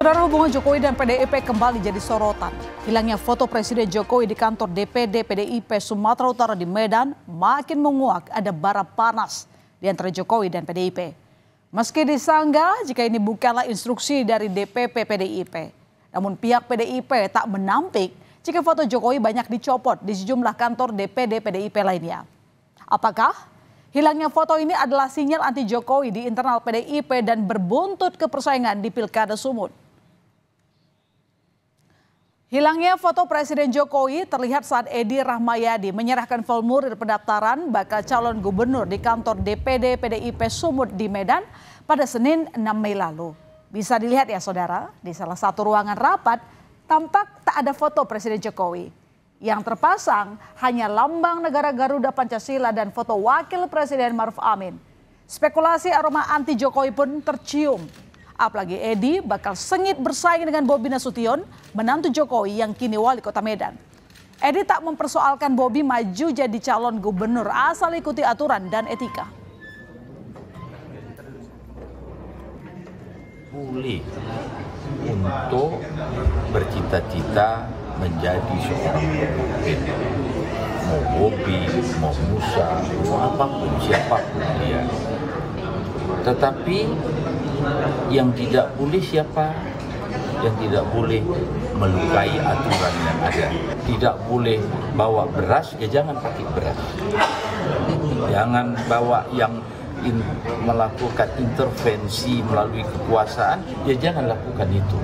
Saudara, hubungan Jokowi dan PDIP kembali jadi sorotan. Hilangnya foto Presiden Jokowi di kantor DPD PDIP Sumatera Utara di Medan makin menguak ada bara panas di antara Jokowi dan PDIP. Meski disanggah jika ini bukanlah instruksi dari DPP PDIP. Namun pihak PDIP tak menampik jika foto Jokowi banyak dicopot di sejumlah kantor DPD PDIP lainnya. Apakah hilangnya foto ini adalah sinyal anti Jokowi di internal PDIP dan berbuntut ke persaingan di Pilkada Sumut? Hilangnya foto Presiden Jokowi terlihat saat Edi Rahmayadi menyerahkan formulir pendaftaran bakal calon gubernur di kantor DPD PDIP Sumut di Medan pada Senin 6 Mei lalu. Bisa dilihat ya saudara, di salah satu ruangan rapat tampak tak ada foto Presiden Jokowi. Yang terpasang hanya lambang negara Garuda Pancasila dan foto Wakil Presiden Maruf Amin. Spekulasi aroma anti Jokowi pun tercium. Apalagi Edi bakal sengit bersaing dengan Bobi Nasution, menantu Jokowi yang kini wali kota Medan. Edi tak mempersoalkan Bobi maju jadi calon gubernur asal ikuti aturan dan etika. Boleh untuk bercita-cita menjadi seorang pemimpin. Mau Bobi, mau Musa, mau apapun, siapapun dia. Tetapi yang tidak boleh siapa? Yang tidak boleh melukai aturan yang ada. Tidak boleh bawa beras, ya jangan pakai beras. Jangan bawa yang melakukan intervensi melalui kekuasaan, ya jangan lakukan itu.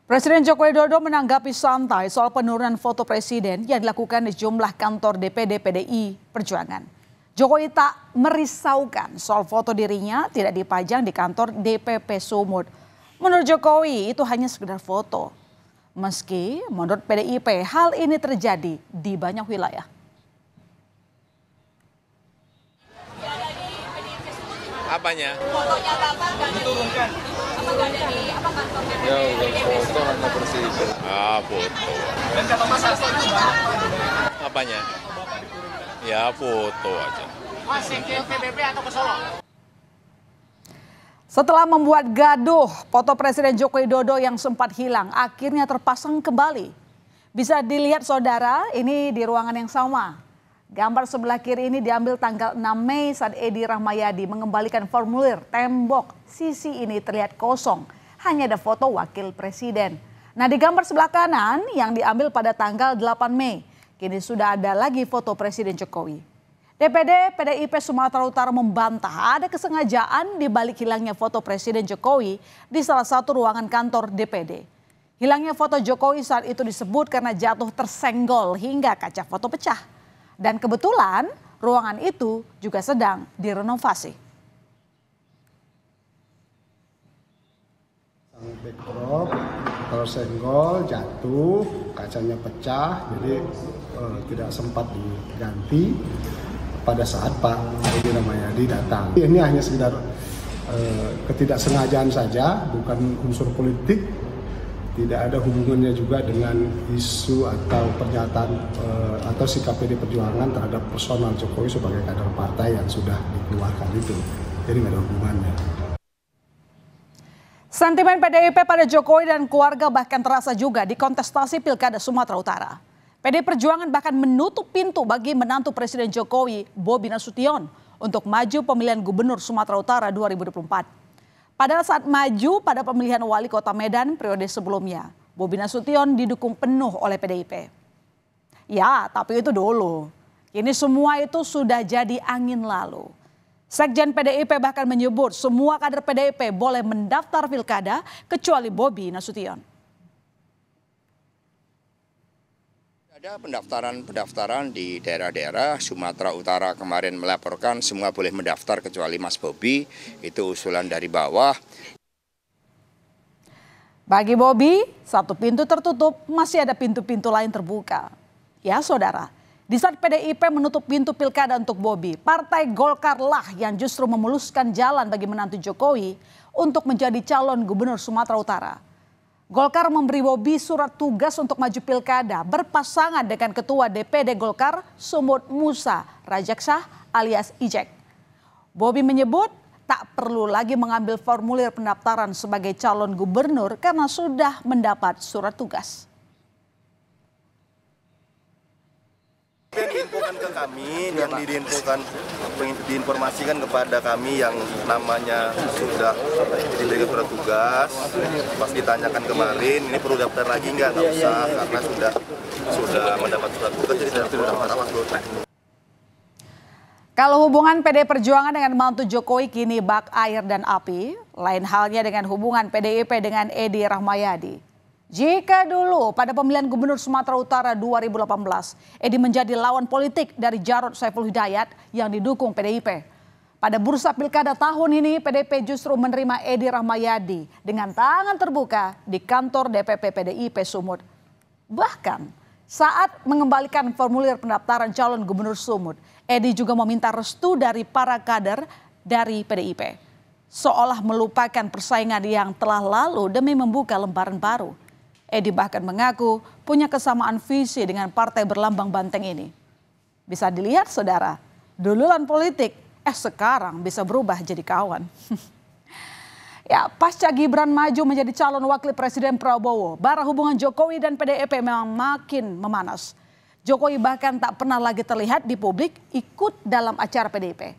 Presiden Joko Widodo menanggapi santai soal penurunan foto presiden yang dilakukan di jumlah kantor DPD PDI Perjuangan. Jokowi tak merisaukan soal foto dirinya tidak dipajang di kantor DPP Sumut. Menurut Jokowi itu hanya sekedar foto. Meski menurut PDIP hal ini terjadi di banyak wilayah. Apanya? Fotonya Bapak nggak diturunkan. Apa nggak ada di apa kantornya? Ya udah foto hanya presiden. Ah foto. Dan kata Mas Hasto juga. Apanya? Ya foto aja. Mas ke PBB atau ke Solo? Setelah membuat gaduh, foto Presiden Joko Widodo yang sempat hilang akhirnya terpasang kembali. Bisa dilihat saudara, ini di ruangan yang sama. Gambar sebelah kiri ini diambil tanggal 6 Mei saat Edi Rahmayadi mengembalikan formulir. Tembok sisi ini terlihat kosong, hanya ada foto wakil presiden. Nah di gambar sebelah kanan yang diambil pada tanggal 8 Mei, kini sudah ada lagi foto Presiden Jokowi. DPD PDIP Sumatera Utara membantah ada kesengajaan di balik hilangnya foto Presiden Jokowi di salah satu ruangan kantor DPD. Hilangnya foto Jokowi saat itu disebut karena jatuh tersenggol hingga kaca foto pecah. Dan kebetulan ruangan itu juga sedang direnovasi. Backdrop, tersenggol, jatuh, kacanya pecah, jadi tidak sempat diganti pada saat Pak Edi Rahmayadi datang. Ini hanya sekedar ketidaksengajaan saja, bukan unsur politik, tidak ada hubungannya juga dengan isu atau pernyataan atau sikap PD Perjuangan terhadap personal Jokowi sebagai kader partai yang sudah dikeluarkan itu. Jadi nggak ada hubungannya. Sentimen PDIP pada Jokowi dan keluarga bahkan terasa juga di kontestasi Pilkada Sumatera Utara. PDI Perjuangan bahkan menutup pintu bagi menantu Presiden Jokowi, Bobi Nasution, untuk maju pemilihan Gubernur Sumatera Utara 2024. Padahal saat maju pada pemilihan wali kota Medan periode sebelumnya, Bobi Nasution didukung penuh oleh PDIP. Ya, tapi itu dulu. Kini semua itu sudah jadi angin lalu. Sekjen PDIP bahkan menyebut semua kader PDIP boleh mendaftar pilkada kecuali Bobi Nasution. Ada pendaftaran di daerah-daerah Sumatera Utara kemarin melaporkan semua boleh mendaftar kecuali Mas Bobi, itu usulan dari bawah. Bagi Bobi, satu pintu tertutup, masih ada pintu-pintu lain terbuka. Ya saudara, di saat PDIP menutup pintu pilkada untuk Bobi, Partai Golkar lah yang justru memuluskan jalan bagi menantu Jokowi untuk menjadi calon gubernur Sumatera Utara. Golkar memberi Bobi surat tugas untuk maju pilkada berpasangan dengan Ketua DPD Golkar Sumut Musa Rajeksah alias Ijek. Bobi menyebut tak perlu lagi mengambil formulir pendaftaran sebagai calon gubernur karena sudah mendapat surat tugas. Yang diinfokan ke kami, yang diinformasikan kepada kami yang namanya sudah diberikan surat tugas, pas ditanyakan kemarin, ini perlu daftar lagi nggak usah, karena sudah mendapat surat tugas, jadi tidak perlu daftar awas dulu. Kalau hubungan PDI Perjuangan dengan mantu Jokowi kini bak air dan api, lain halnya dengan hubungan PDIP dengan Edi Rahmayadi. Jika dulu pada pemilihan Gubernur Sumatera Utara 2018, Edi menjadi lawan politik dari Jarod Saiful Hidayat yang didukung PDIP. Pada bursa pilkada tahun ini, PDIP justru menerima Edi Rahmayadi dengan tangan terbuka di kantor DPP PDIP Sumut. Bahkan saat mengembalikan formulir pendaftaran calon Gubernur Sumut, Edi juga meminta restu dari para kader dari PDIP. Seolah melupakan persaingan yang telah lalu demi membuka lembaran baru. Edi bahkan mengaku punya kesamaan visi dengan partai berlambang banteng ini. Bisa dilihat saudara, duluan politik, sekarang bisa berubah jadi kawan. Ya, pasca Gibran maju menjadi calon wakil presiden Prabowo, bara hubungan Jokowi dan PDIP memang makin memanas. Jokowi bahkan tak pernah lagi terlihat di publik ikut dalam acara PDIP.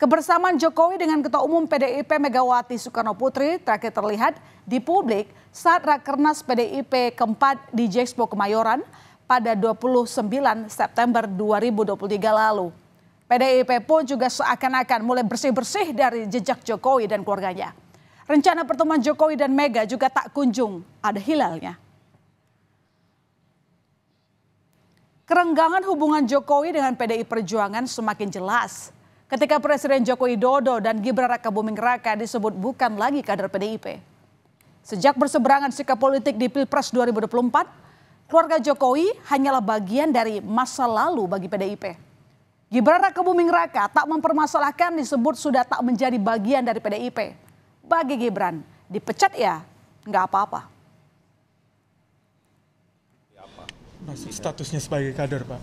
Kebersamaan Jokowi dengan Ketua Umum PDIP Megawati Soekarno Putri terakhir terlihat di publik saat Rakernas PDIP keempat di Jexpo Kemayoran pada 29 September 2023 lalu. PDIP pun juga seakan-akan mulai bersih-bersih dari jejak Jokowi dan keluarganya. Rencana pertemuan Jokowi dan Mega juga tak kunjung ada hilalnya. Kerenggangan hubungan Jokowi dengan PDI Perjuangan semakin jelas ketika Presiden Joko Widodo dan Gibran Rakabuming Raka disebut bukan lagi kader PDIP. Sejak berseberangan sikap politik di Pilpres 2024, keluarga Jokowi hanyalah bagian dari masa lalu bagi PDIP. Gibran Rakabuming Raka tak mempermasalahkan disebut sudah tak menjadi bagian dari PDIP. Bagi Gibran, dipecat ya nggak apa-apa. Masih statusnya sebagai kader, Pak.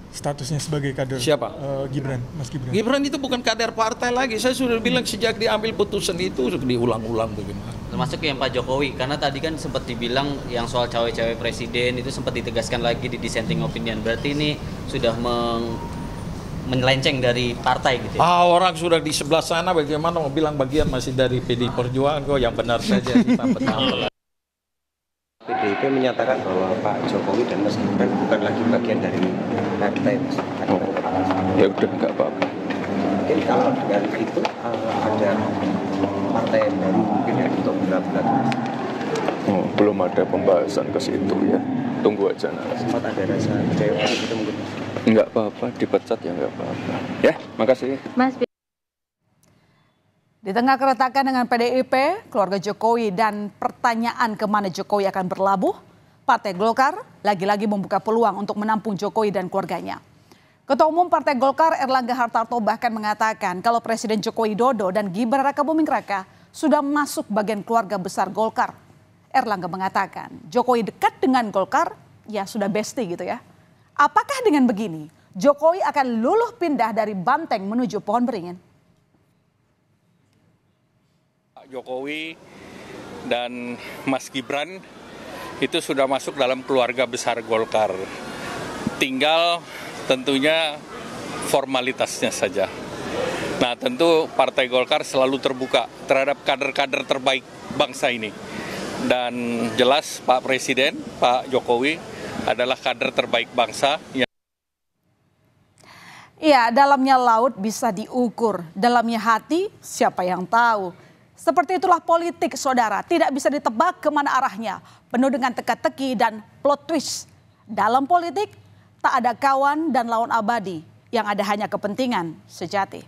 Statusnya sebagai kader. Siapa? Gibran, Mas Gibran. Gibran itu bukan kader partai lagi. Saya sudah bilang sejak diambil putusan itu diulang-ulang bagaimana. Termasuk yang Pak Jokowi, karena tadi kan sempat dibilang yang soal cawe-cawe presiden itu sempat ditegaskan lagi di dissenting opinion. Berarti ini sudah menyelenceng dari partai gitu ya? Orang sudah di sebelah sana bagaimana mau bilang bagian masih dari PDI Perjuangan kok yang benar saja. PDIP menyatakan bahwa Pak Jokowi dan Mas Gibran bukan lagi bagian dari partai. Ya udah nggak apa-apa. Mungkin kalau dengan itu ada partai yang baru mungkin yang untuk berat-berat. Belum ada pembahasan ke situ ya. Tunggu aja nanti. Sempat ada rasa kecewa gitu mungkin. Nggak apa-apa, dipecat ya nggak apa-apa. Ya, makasih. Mas. Di tengah keretakan dengan PDIP, keluarga Jokowi dan pertanyaan kemana Jokowi akan berlabuh, Partai Golkar lagi-lagi membuka peluang untuk menampung Jokowi dan keluarganya. Ketua Umum Partai Golkar Erlangga Hartarto bahkan mengatakan kalau Presiden Joko Widodo dan Gibran Rakabuming Raka sudah masuk bagian keluarga besar Golkar. Erlangga mengatakan Jokowi dekat dengan Golkar, ya sudah bestie gitu ya. Apakah dengan begini Jokowi akan luluh pindah dari Banteng menuju Pohon Beringin? Jokowi dan Mas Gibran itu sudah masuk dalam keluarga besar Golkar. Tinggal tentunya formalitasnya saja. Nah, tentu Partai Golkar selalu terbuka terhadap kader-kader terbaik bangsa ini. Dan jelas Pak Presiden, Pak Jokowi adalah kader terbaik bangsa. Iya, dalamnya laut bisa diukur, dalamnya hati siapa yang tahu. Seperti itulah politik, saudara. Tidak bisa ditebak kemana arahnya. Penuh dengan teka-teki dan plot twist. Dalam politik, tak ada kawan dan lawan abadi. Yang ada hanya kepentingan sejati.